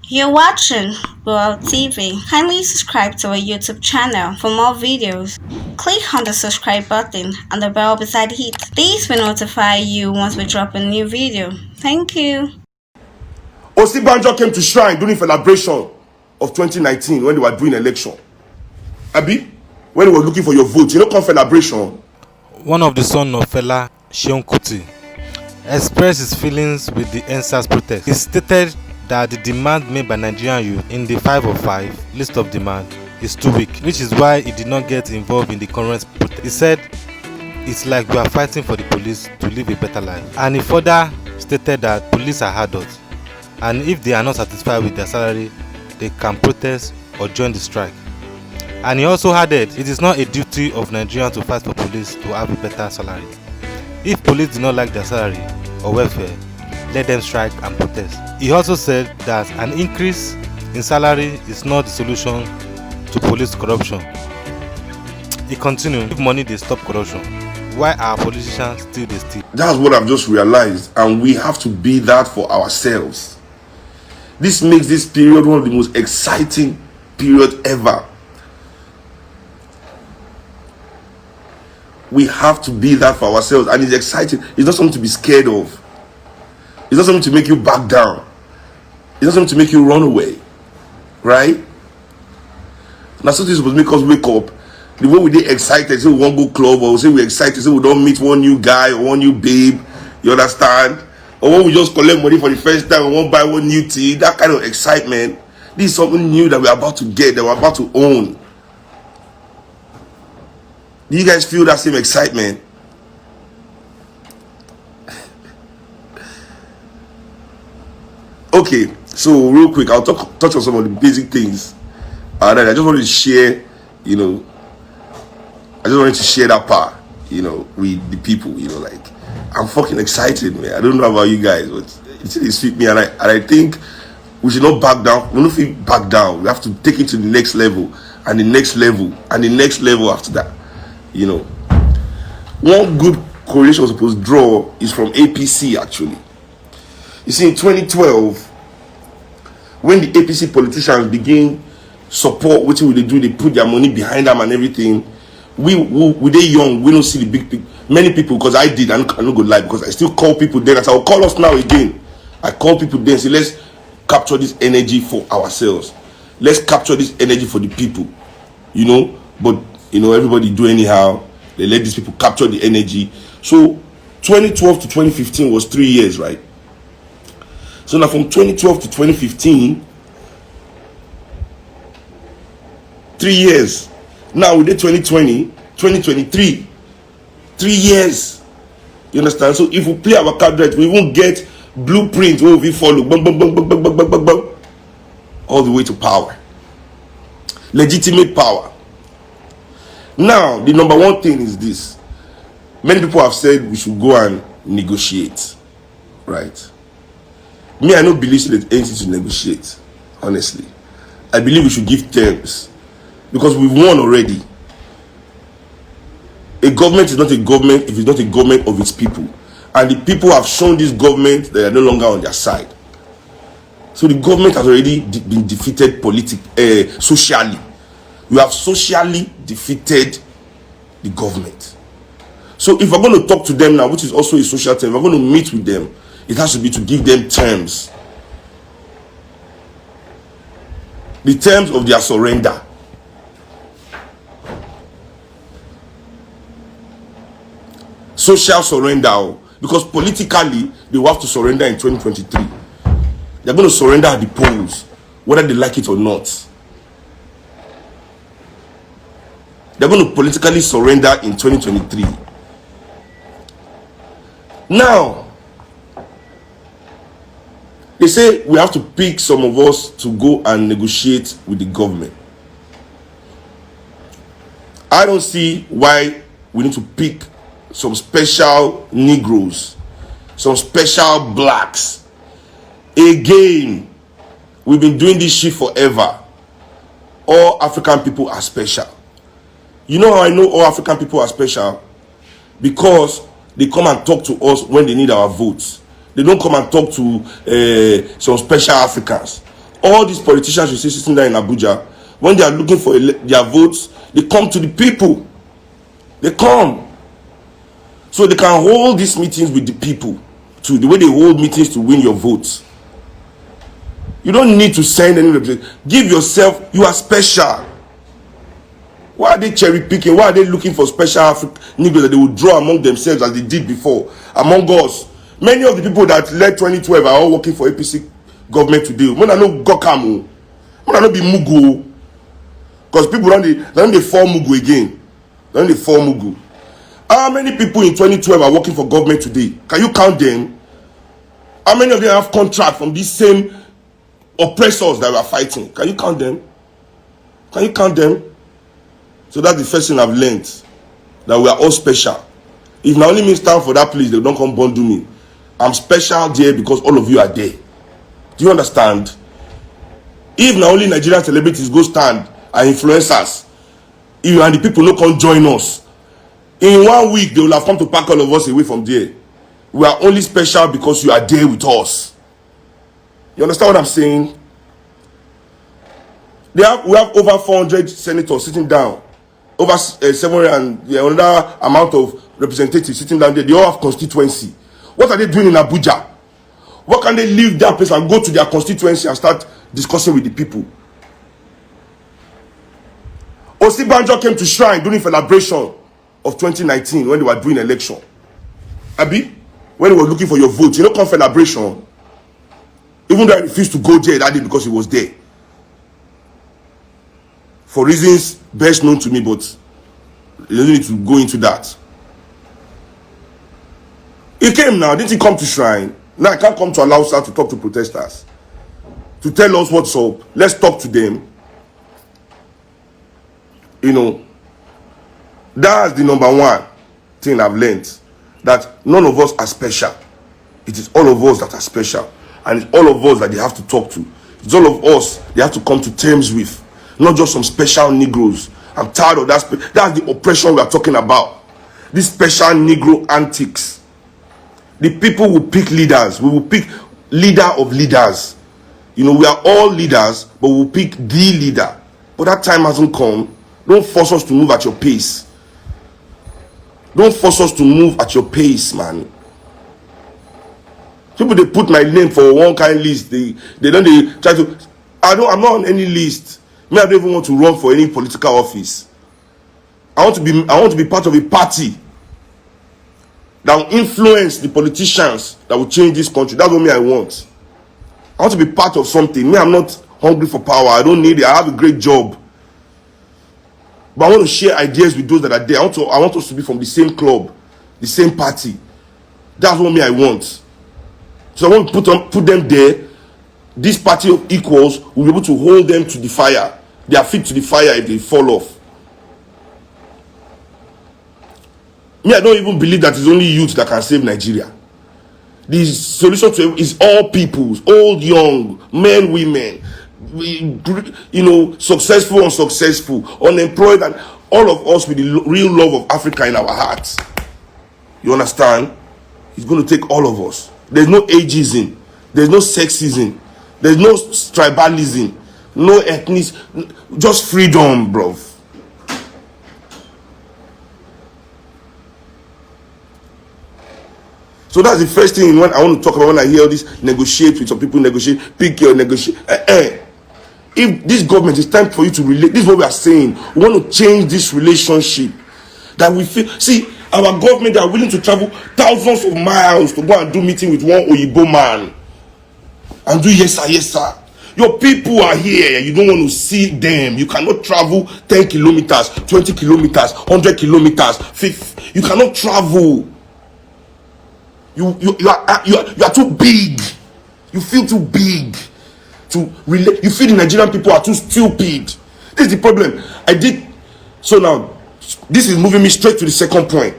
You're watching World TV. Kindly subscribe to our YouTube channel for more videos. Click on the subscribe button and the bell beside it. This will notify you once we drop a new video. Thank you. Osibanjo came to Shrine during celebration of 2019 when they were doing election. Abi, when they were looking for your vote, you know, come celebration. One of the sons of Fela, Seun Kuti, expressed his feelings with the EndSARS protest. He stated that the demand made by Nigerian youth in the 5 of 5 list of demand is too weak, which is why he did not get involved in the current protest. He said, "It's like we are fighting for the police to live a better life." And he further stated that police are adults, and if they are not satisfied with their salary, they can protest or join the strike. And he also added, it is not a duty of Nigerians to fight for police to have a better salary. If police do not like their salary or welfare, let them strike and protest. He also said that an increase in salary is not the solution to police corruption. He continued, if money they stop corruption, why are politicians still they steal? That's what I've just realized, and we have to be that for ourselves. This makes this period one of the most exciting period ever. We have to be that for ourselves, and it's exciting. It's not something to be scared of. It's not something to make you back down. It's not something to make you run away, right? Now something supposed to make us wake up. The way we get excited, say we won't go club, or say we're excited, say we don't meet one new guy or one new babe. You understand? Or when we just collect money for the first time, we won't buy one new tea. That kind of excitement. This is something new that we're about to get, that we're about to own. Do you guys feel that same excitement? Okay, so real quick, I'll touch on some of the basic things. And I just wanted to share, I just wanted to share that part, with the people, like, I'm fucking excited, man. I don't know about you guys, but it really sweet me, and I think we should not back down. We don't feel back down. We have to take it to the next level, and the next level, and the next level after that. One good correlation we're supposed to draw is from APC, actually. You see, in 2012, when the APC politicians begin support, what will they do? They put their money behind them and everything. We they young, we don't see the big picture. Many people, because I did, I'm not going to lie, because I still call people then. As I'll call us now again. I call people then, say, let's capture this energy for ourselves. Let's capture this energy for the people. But, everybody do anyhow. They let these people capture the energy. So, 2012 to 2015 was 3 years, right? So now from 2012 to 2015, 3 years. Now we did 2020, 2023, 3 years. You understand? So if we play our card right, we won't get blueprint where we follow bang, bang, bang, bang, bang, bang, bang, bang, bang, all the way to power. Legitimate power. Now, the number one thing is this. Many people have said we should go and negotiate. Right? Me, I don't believe there's anything to negotiate. Honestly. I believe we should give terms. Because we've won already. A government is not a government if it's not a government of its people. And the people have shown this government that they are no longer on their side. So the government has already been defeated socially. We have socially defeated the government. So if we're going to talk to them now, which is also a social term, we're going to meet with them, it has to be to give them terms. The terms of their surrender. Social surrender. Because politically, they will have to surrender in 2023. They're going to surrender at the polls, whether they like it or not. They're going to politically surrender in 2023. Now, they say we have to pick some of us to go and negotiate with the government. I don't see why we need to pick some special Negroes, some special blacks. Again, we've been doing this shit forever. All African people are special. You know how I know all African people are special? Because they come and talk to us when they need our votes. They don't come and talk to some special Africans. All these politicians you see sitting there in Abuja, when they are looking for their votes, they come to the people. They come. So they can hold these meetings with the people too, the way they hold meetings to win your votes. You don't need to send any representative. Give yourself, you are special. Why are they cherry picking? Why are they looking for special African Negroes that they will draw among themselves as they did before, among us? Many of the people that led 2012 are all working for APC government today. When I know Gokamu, when I know be Mugu, because people don't they form Mugu again. Don't they form Mugu? How many people in 2012 are working for government today? Can you count them? How many of them have contract from these same oppressors that we are fighting? Can you count them? Can you count them? So that's the first thing I've learned, that we are all special. If now only me stand for that place, they don't come bond to me. I'm special there because all of you are there. Do you understand? If now only Nigerian celebrities go stand and influencers, if and the people no come join us, in 1 week they will have come to pack all of us away from there. We are only special because you are there with us. You understand what I'm saying? We have over 400 senators sitting down, over 700 and another amount of representatives sitting down there. They all have constituency. What are they doing in Abuja? What can they leave that place and go to their constituency and start discussing with the people? Osibanjo came to Shrine during celebration of 2019 when they were doing election. Abi, when they were looking for your vote, you know, come celebration. Even though I refused to go there that day because he was there, for reasons best known to me, but you don't need to go into that. He came now, didn't he come to Shrine? Now I can't come to Alausa to talk to protesters, to tell us what's up. Let's talk to them. You know, that's the number one thing I've learned, that none of us are special. It is all of us that are special, and it's all of us that they have to talk to. It's all of us they have to come to terms with, not just some special Negroes. I'm tired of that. That's the oppression we are talking about. These special Negro antics. The people will pick leaders. We will pick leader of leaders. You know, we are all leaders, but we'll pick the leader. But that time hasn't come. Don't force us to move at your pace. Don't force us to move at your pace, man. People, they put my name for one kind list. They try to. I'm not on any list. Me, I don't even want to run for any political office. I want to be part of a party that will influence the politicians that will change this country. That's what me I want. I want to be part of something. Me, I'm not hungry for power. I don't need it. I have a great job. But I want to share ideas with those that are there. I want us to be from the same club, the same party. That's what me I want. So I want to put them there. This party of equals will be able to hold them to the fire. They are fit to the fire if they fall off. Me, I don't even believe that it's only youth that can save Nigeria. The solution to it is all peoples, old, young, men, women, you know, successful, unsuccessful, unemployed, and all of us with the real love of Africa in our hearts. You understand? It's going to take all of us. There's no ageism. There's no sexism. There's no tribalism. No ethnic. Just freedom, bro. So that's the first thing when I want to talk about when I hear all this negotiate with some people, negotiate, pick your negotiate. If this government, is time for you to relate. This is what we are saying. We want to change this relationship. That we feel. See, our government, they are willing to travel thousands of miles to go and do meeting with one Oyibo man. And do yes sir, yes sir. Your people are here. You don't want to see them. You cannot travel 10 kilometers, 20 kilometers, 100 kilometers. 50. You cannot travel. You are too big. You feel too big to relate. You feel the Nigerian people are too stupid. This is the problem. So now this is moving me straight to the second point.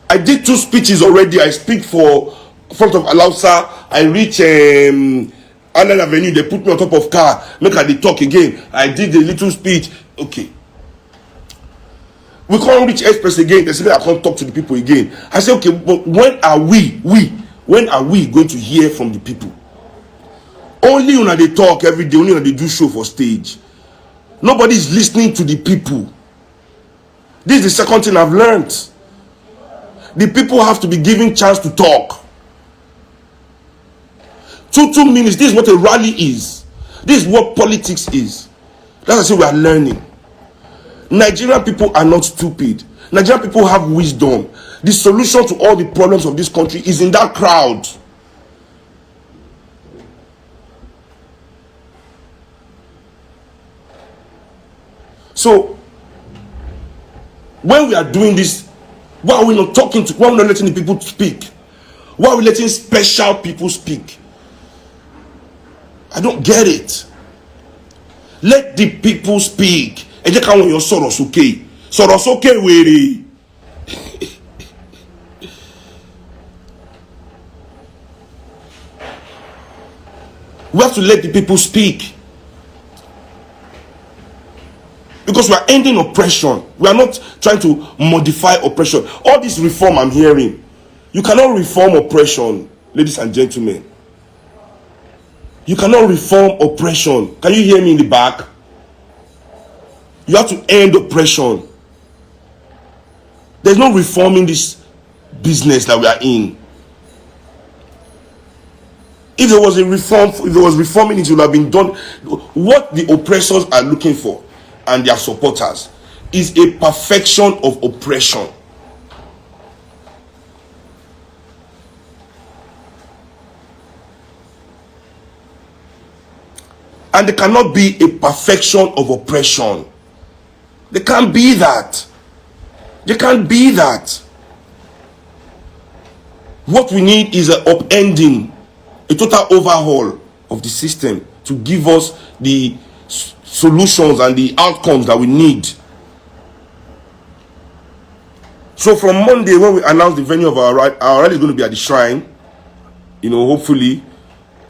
I did 2 speeches already. I speak for front of Alausa. I reach Allen Avenue. They put me on top of car. Make they talk again. I did a little speech. Okay. We can't reach Express again. They say I can't talk to the people again. I say, okay, but when are we going to hear from the people? Only una they talk every day, only una they do show for stage. Nobody is listening to the people. This is the second thing I've learned. The people have to be given chance to talk. 2 minutes. This is what a rally is. This is what politics is. That's why I say we are learning. Nigerian people are not stupid. Nigerian people have wisdom. The solution to all the problems of this country is in that crowd. So, when we are doing this, why are we not talking to, why are we not letting the people speak? Why are we letting special people speak? I don't get it. Let the people speak. We have to let the people speak. Because we are ending oppression. We are not trying to modify oppression. All this reform I'm hearing, you cannot reform oppression, ladies and gentlemen. You cannot reform oppression. Can you hear me in the back? You have to end oppression. There's no reforming this business that we are in. If there was a reform, if there was reforming, it would have been done. What the oppressors are looking for and their supporters is a perfection of oppression. And there cannot be a perfection of oppression. There can't be that. There can't be that. What we need is an upending, a total overhaul of the system to give us the solutions and the outcomes that we need. So from Monday, when we announce the venue of our rally is going to be at the Shrine, hopefully,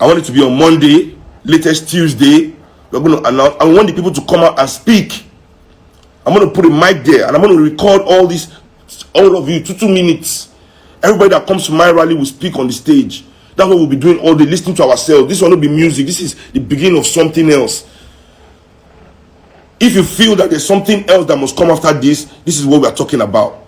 I want it to be on Monday, latest Tuesday. We're going to announce. I want the people to come out and speak. I'm going to put a mic there and I'm going to record all of you, 2 minutes. Everybody that comes to my rally will speak on the stage. That's what we'll be doing all day, listening to ourselves. This will not be music. This is the beginning of something else. If you feel that there's something else that must come after this, this is what we are talking about.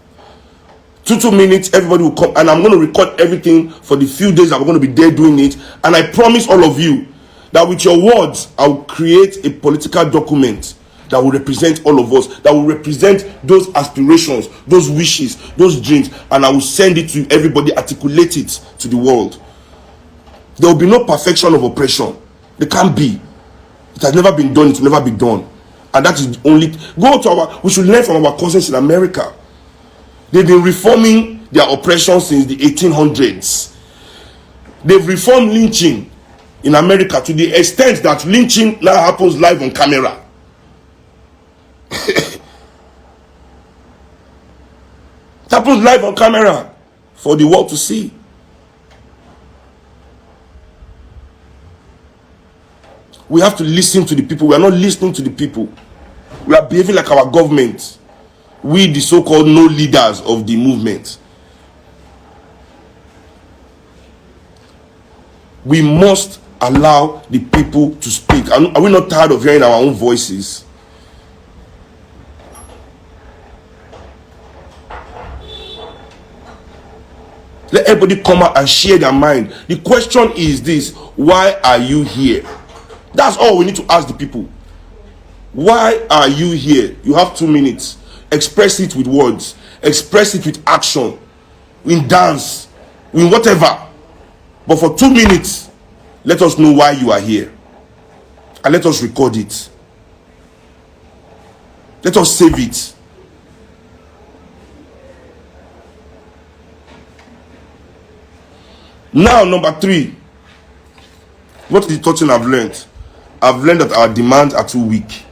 2 minutes, everybody will come, and I'm going to record everything for the few days that we're going to be there doing it. And I promise all of you that with your words, I will create a political document that will represent all of us, that will represent those aspirations, those wishes, those dreams, and I will send it to everybody, articulate it to the world. There will be no perfection of oppression. There can't be. It has never been done, it will never be done. And that is only, we should learn from our cousins in America. They've been reforming their oppression since the 1800s. They've reformed lynching in America to the extent that lynching now happens live on camera. It happens live on camera for the world to see. We have to listen to the people. We are not listening to the people. We are behaving like our government. We, the so-called no leaders of the movement. We must allow the people to speak. Are we not tired of hearing our own voices? Let everybody come out and share their mind. The question is this: why are you here? That's all we need to ask the people. Why are you here? You have 2 minutes. Express it with words. Express it with action. In dance. In whatever. But for 2 minutes, let us know why you are here. And let us record it. Let us save it. Now, number 3. What is the third thing I've learned? I've learned that our demands are too weak.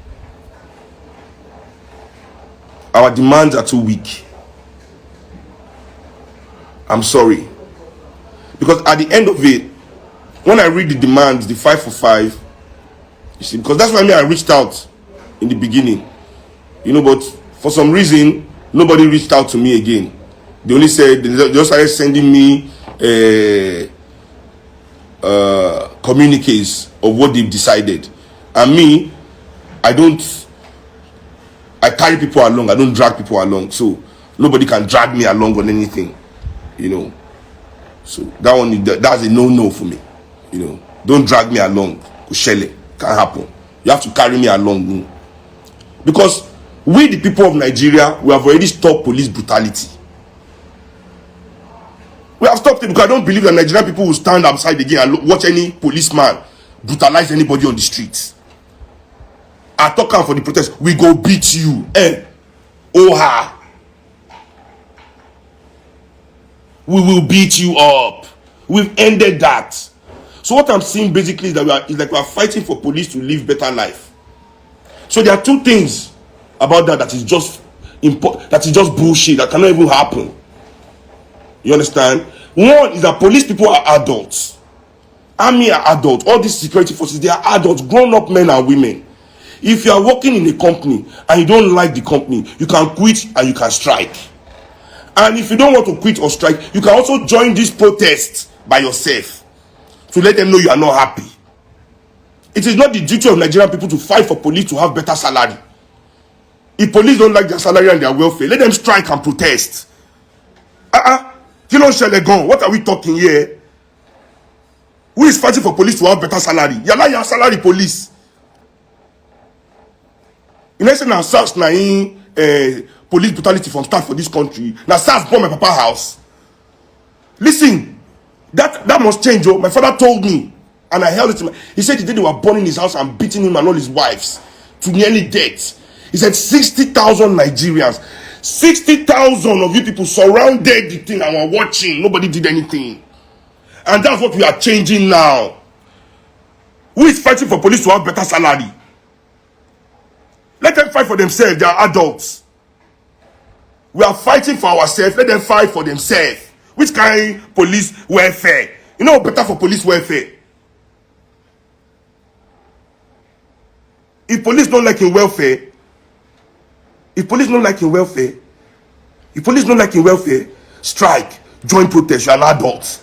Our demands are too weak. I'm sorry. Because at the end of it, when I read the demands, the 5 for 5, you see, because that's why I reached out in the beginning. But for some reason, nobody reached out to me again. They only said, they just started sending me communiques of what they've decided. And me, I carry people along. I don't drag people along. So nobody can drag me along on anything, you know. So that's a no-no for me, you know. Don't drag me along. Kushele, can't happen. You have to carry me along, because we, the people of Nigeria, we have already stopped police brutality. We have stopped it, because I don't believe that Nigerian people will stand outside again and watch any policeman brutalize anybody on the streets. I talk for the protest. We go beat you. Oha. We will beat you up. We've ended that. So what I'm saying basically is that we are fighting for police to live better life. So there are two things about that is just bullshit, that cannot even happen. You understand? One is that police people are adults. Army are adults. All these security forces, they are adults, grown-up men and women. If you are working in a company and you don't like the company, you can quit and you can strike. And if you don't want to quit or strike, you can also join this protest by yourself to let them know you are not happy. It is not the duty of Nigerian people to fight for police to have better salary. If police don't like their salary and their welfare, let them strike and protest. What are we talking here? Who is fighting for police to have better salary? Yala your salary police. You know, say now SARS na police brutality from start for this country. Now SARS bomb my papa house. Listen, that must change. Oh, my father told me, and I held it to my. He said the day they were burning his house and beating him and all his wives to nearly death. He said 60,000 Nigerians, 60,000 of you people surrounded the thing and were watching. Nobody did anything, and that's what we are changing now. Who is fighting for police to have better salary? Let them fight for themselves. They are adults. We are fighting for ourselves. Let them fight for themselves. Which kind of police welfare? You know, better for police welfare. If police don't like in welfare, strike, join protest. You are an adult.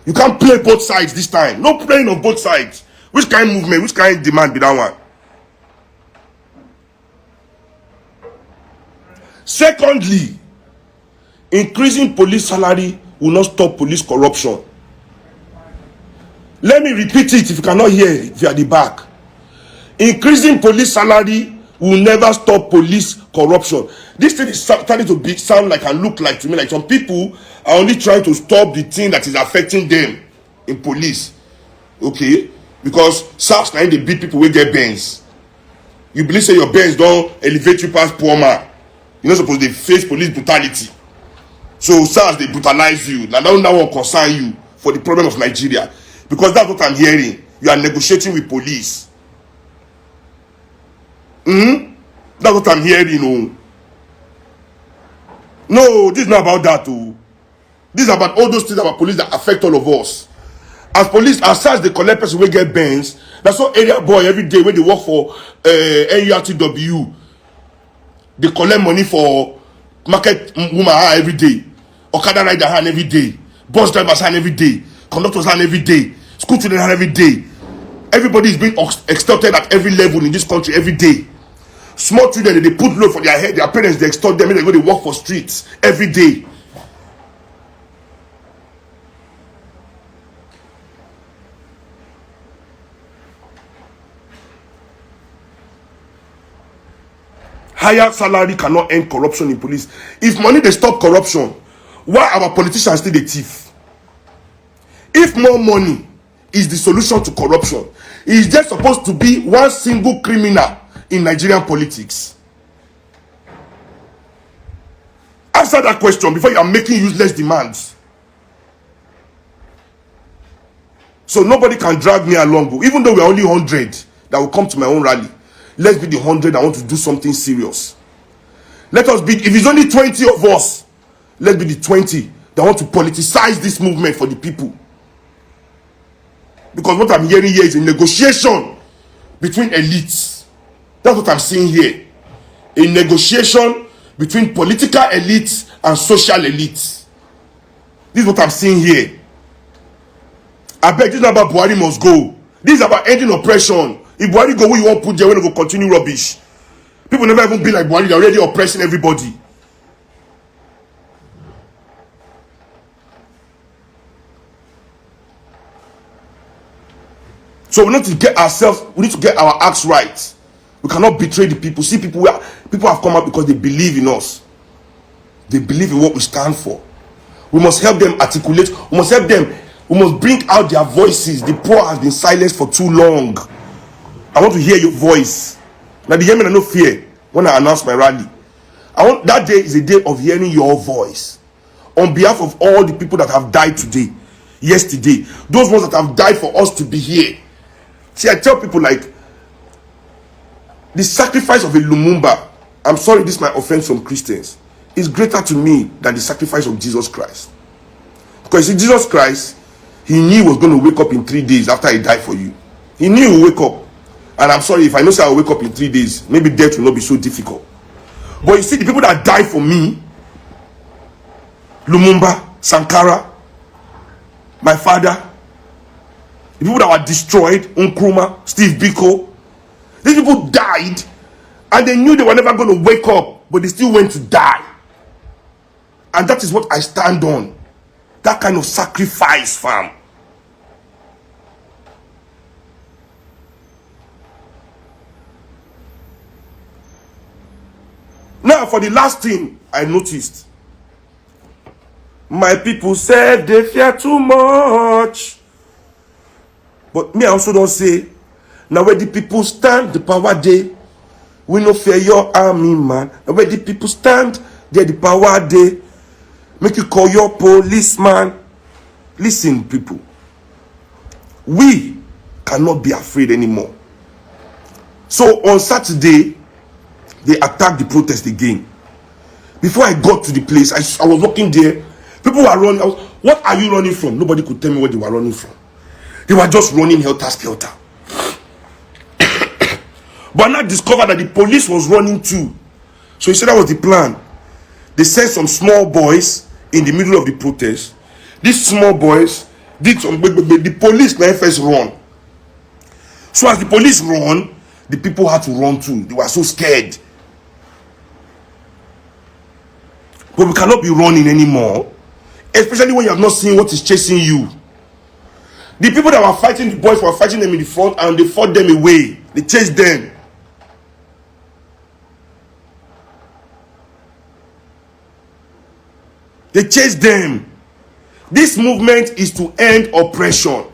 You can't play both sides this time. No playing on both sides. Which kind of movement, which kind of demand be that one? Secondly, increasing police salary will not stop police corruption. Let me repeat it if you cannot hear if you are at the back. Increasing police salary will never stop police corruption. This thing is starting to sound like and look like to me like some people are only trying to stop the thing that is affecting them in police. Okay? Because SARS now they beat people with their Benz. You believe say your Benz don't elevate you past poor man. You're not supposed to face police brutality. So SARS they brutalize you. Now that won't concern you for the problem of Nigeria. Because that's what I'm hearing. You are negotiating with police. That's what I'm hearing. No, this is not about that. This is about all those things about police that affect all of us. As police, as SARS they collect person will get Benz. That's what area boy every day when they work for NURTW. They collect money for market woman every day, Okada rider hand every day, bus drivers hand every day, conductors hand every day, school children hand every day. Everybody is being extorted at every level in this country every day. Small children, they put load for their head, their parents they extort them, and they go to work for streets every day. Higher salary cannot end corruption in police. If money they stop corruption, why our politicians still the thief? If more money is the solution to corruption, is there supposed to be one single criminal in Nigerian politics? Answer that question before you are making useless demands. So nobody can drag me along. Even though we are only 100 that will come to my own rally. Let's be the 100 that want to do something serious. Let us be, if it's only 20 of us, let's be the 20 that want to politicize this movement for the people. Because what I'm hearing here is a negotiation between elites. That's what I'm seeing here. A negotiation between political elites and social elites. This is what I'm seeing here. I beg, this number Buhari must go. This is about ending oppression. If Buhari go where you want put there, when you go continue rubbish. People never even be like Buhari. They're already oppressing everybody. So we need to get ourselves, we need to get our acts right. We cannot betray the people. See, people have come out because they believe in us. They believe in what we stand for. We must help them articulate. We must help them. We must bring out their voices. The poor has been silenced for too long. I want to hear your voice. Now the Yemen, no fear when I announce my rally. That day is a day of hearing your voice. On behalf of all the people that have died today, yesterday, those ones that have died for us to be here. See, I tell people like, the sacrifice of a Lumumba, I'm sorry, this is my offense from Christians, is greater to me than the sacrifice of Jesus Christ. Because you see, Jesus Christ, he knew he was going to wake up in 3 days after he died for you. He knew he would wake up. And I'm sorry, if I know say I will wake up in 3 days, maybe death will not be so difficult. But you see, the people that died for me, Lumumba, Sankara, my father, the people that were destroyed, Nkrumah, Steve Biko, these people died and they knew they were never going to wake up, but they still went to die. And that is what I stand on. That kind of sacrifice, fam. Now, for the last thing I noticed, my people said they fear too much. But me, I also don't say, now where the people stand, the power day. We no fear your army, man. Now where the people stand, there the power day. Make you call your policeman. Listen, people. We cannot be afraid anymore. So on Saturday, they attacked the protest again. Before I got to the place, I was walking there. People were running. What are you running from? Nobody could tell me where they were running from. They were just running helter-skelter. But I now discovered that the police was running too. So he said that was the plan. They sent some small boys in the middle of the protest. These small boys did some. The police now first run. So as the police run, the people had to run too. They were so scared. But we cannot be running anymore, especially when you have not seen what is chasing you. The people that were fighting the boys were fighting them in the front, and they fought them away. They chased them. They chased them. This movement is to end oppression.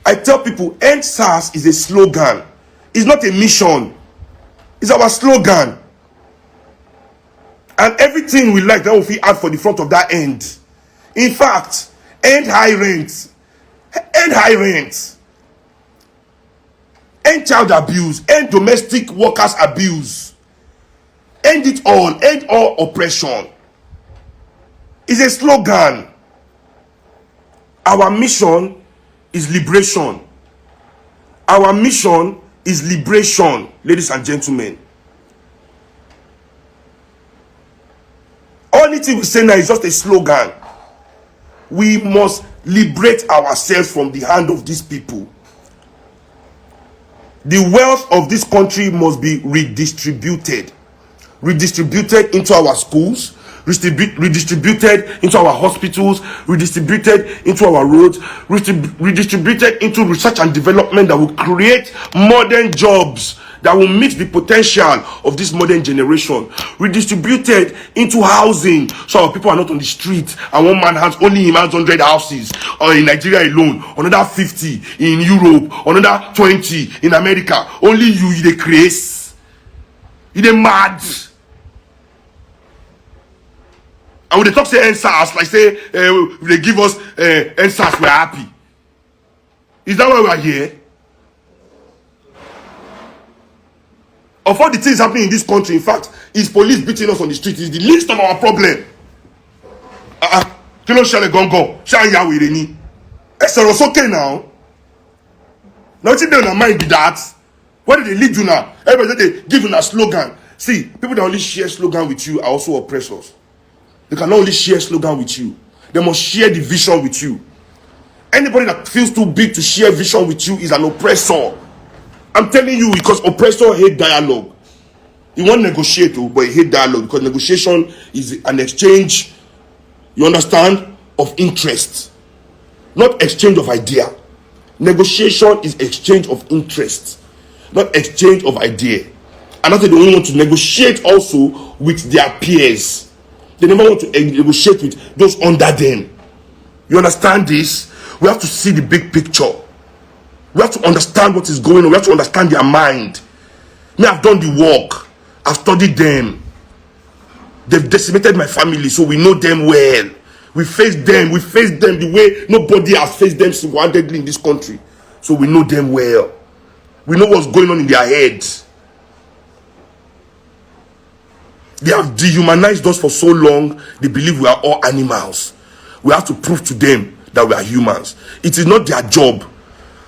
I tell people, end SARS is a slogan. It's not a mission. It's our slogan. And everything we like, that will be add for the front of that end. In fact, end high rent. End high rent. End child abuse. End domestic workers abuse. End it all. End all oppression. It's a slogan. Our mission is liberation. Our mission is liberation, ladies and gentlemen. Only thing we say now is just a slogan. We must liberate ourselves from the hand of these people. The wealth of this country must be redistributed. Redistributed into our schools, redistributed into our hospitals, redistributed into our roads, redistributed into research and development that will create modern jobs that will meet the potential of this modern generation, redistributed into housing so our people are not on the street and one man has only 100 houses, or in Nigeria alone, another 50 in Europe, another 20 in America. Only you dey craze, you dey mad. And when they talk say NSAS, like say they give us NSAS, we're happy. Is that why we are here? Of all the things happening in this country, in fact, is police beating us on the street is the least of our problem. Kí ló ṣẹlẹ̀ gangan? Ṣá ń ya wèrè ni? Ẹ sọ̀rọ̀ sókè now. Nothing dey on our mind be that. What did they lead you now? Everybody they give you a slogan. See, people that only share slogan with you are also oppressors. They cannot only share slogan with you. They must share the vision with you. Anybody that feels too big to share vision with you is an oppressor. I'm telling you, because oppressor hate dialogue. He won't negotiate, but he hate dialogue, because negotiation is an exchange, you understand, of interest, not exchange of idea. Negotiation is exchange of interest, not exchange of idea. And that's why they only want to negotiate also with their peers. They never want to negotiate with those under them. You understand this? We have to see the big picture. We have to understand what is going on. We have to understand their mind. Me, I've done the work. I've studied them. They've decimated my family, so we know them well. We face them. We face them the way nobody has faced them single-handedly in this country. So we know them well. We know what's going on in their heads. They have dehumanized us for so long. They believe we are all animals. We have to prove to them that we are humans. It is not their job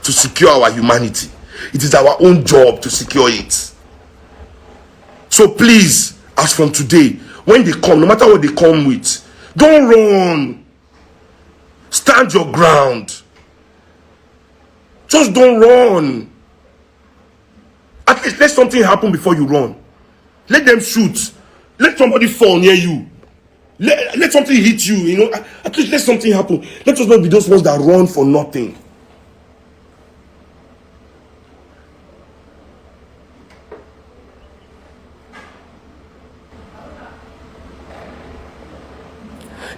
to secure our humanity. It is our own job to secure it. So please, as from today, when they come, no matter what they come with, don't run. Stand your ground. Just don't run. At least let something happen before you run. Let them shoot. Let somebody fall near you. Let something hit you, you know. At least let something happen. Let us not be those ones that run for nothing.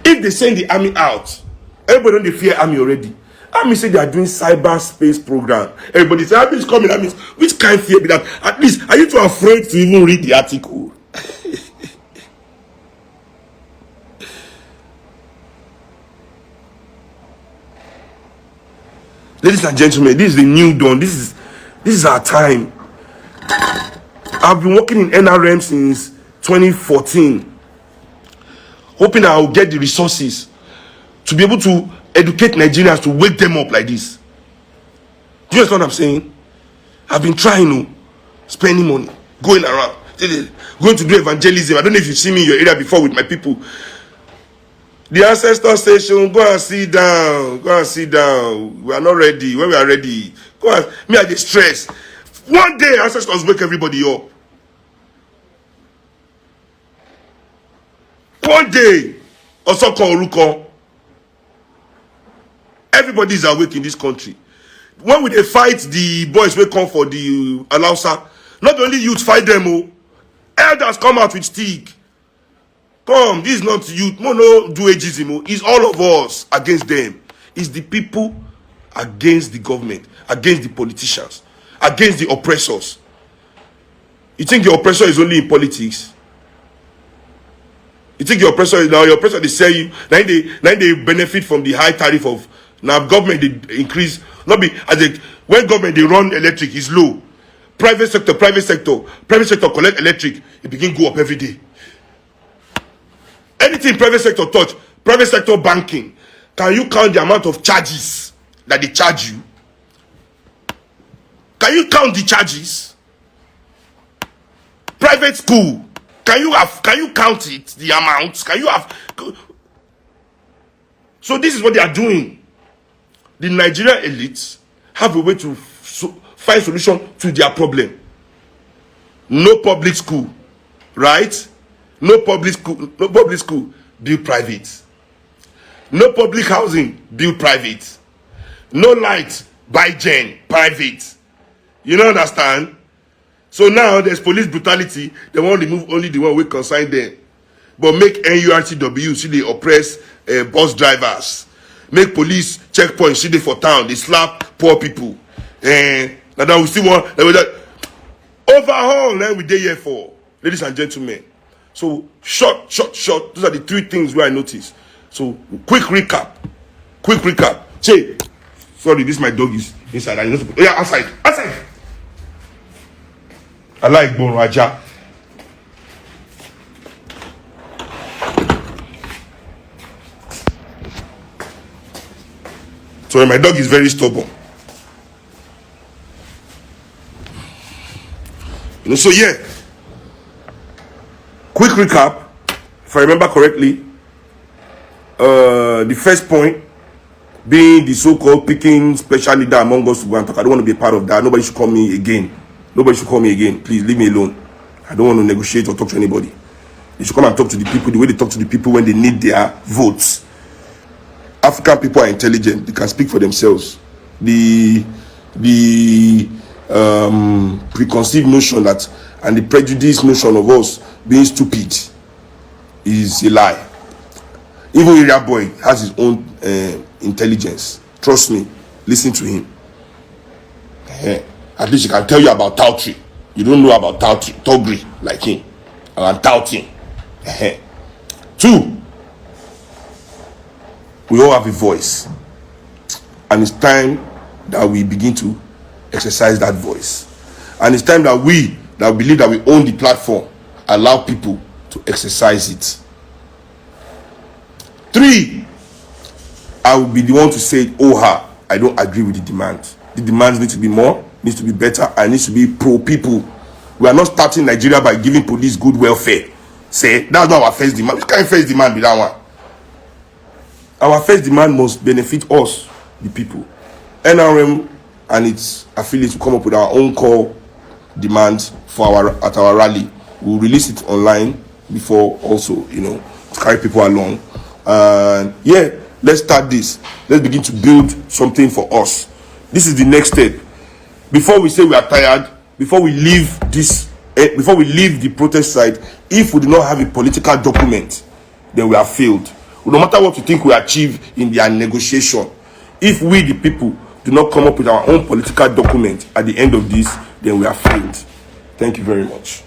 If they send the army out, everybody don't fear army already. Army say they are doing cyberspace program. Everybody say army is coming. Army, which kind of fear be that? At least, are you too afraid to even read the article? Ladies and gentlemen, this is the new dawn. This is our time. I've been working in NRM since 2014, hoping I will get the resources to be able to educate Nigerians, to wake them up like this. Do you understand what I'm saying? I've been trying to spending money, going around, going to do evangelism. I don't know if you've seen me in your area before with my people. The ancestor station, go and sit down. Go and sit down. We are not ready. When we are ready, go and me at the stress. One day, ancestors wake everybody up. One day, Osoko Oruko, everybody is awake in this country. When we they fight the boys will come for the Alausa, not only youth fight them, oh, elders come out with stick. Come, this is not youth. No do ageism. It's all of us against them. It's the people against the government, against the politicians, against the oppressors. You think the oppressor is only in politics? You think your oppressor is now your oppressor? They say you now they benefit from the high tariff of now government. They increase not be as a when government they run electric is low. Private sector collect electric. It begin go up every day. Anything private sector touch, private sector banking, can you count the amount of charges that they charge you? Can you count the charges? Private school, can you count it, the amounts? Can you have? So this is what they are doing. The Nigerian elites have a way to find solution to their problem. No public school, right? No public school, build private. No public housing, build private. No light, buy gen, private. You don't understand? So now there's police brutality. They want to remove only the one we consign them. But make NURTW, see they oppress bus drivers. Make police checkpoints, see they for town. They slap poor people. And now we still want overhaul. Then we day here for, ladies and gentlemen. So short. Those are the three things where I noticed. So quick recap. Say, sorry, this my dog is inside. Yeah, outside. I like Bon Raja. Sorry, my dog is very stubborn. You know, so yeah. Quick recap, if I remember correctly, the first point being the so-called picking special leader among us to go and talk. I don't want to be a part of that. Nobody should call me again. Nobody should call me again. Please leave me alone. I don't want to negotiate or talk to anybody. They should come and talk to the people the way they talk to the people when they need their votes. African people are intelligent. They can speak for themselves. The preconceived notion that and the prejudiced notion of us being stupid is a lie. Even Area Boy has his own intelligence. Trust me. Listen to him. At least he can tell you about Tautri. You don't know about Togri like him. And Tautin. 2. We all have a voice. And it's time that we begin to exercise that voice. And it's time that we believe that we own the platform allow people to exercise it. 3. I will be the one to say, I don't agree with the demand. The demands need to be more, needs to be better, and needs to be pro-people. We are not starting Nigeria by giving police good welfare. Say, that's not our first demand. We can't first demand with that one. Our first demand must benefit us, the people. NRM and its affiliates will come up with our own core demands at our rally. We'll release it online before also, to carry people along. And let's start this. Let's begin to build something for us. This is the next step. Before we say we are tired, before we leave the protest site, if we do not have a political document, then we have failed. No matter what you think we achieve in their negotiation, if we the people do not come up with our own political document at the end of this, then we have failed. Thank you very much.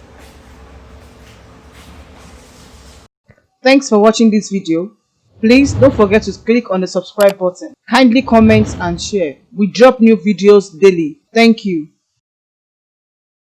Thanks for watching this video. Please don't forget to click on the subscribe button. Kindly comment and share. We drop new videos daily. Thank you.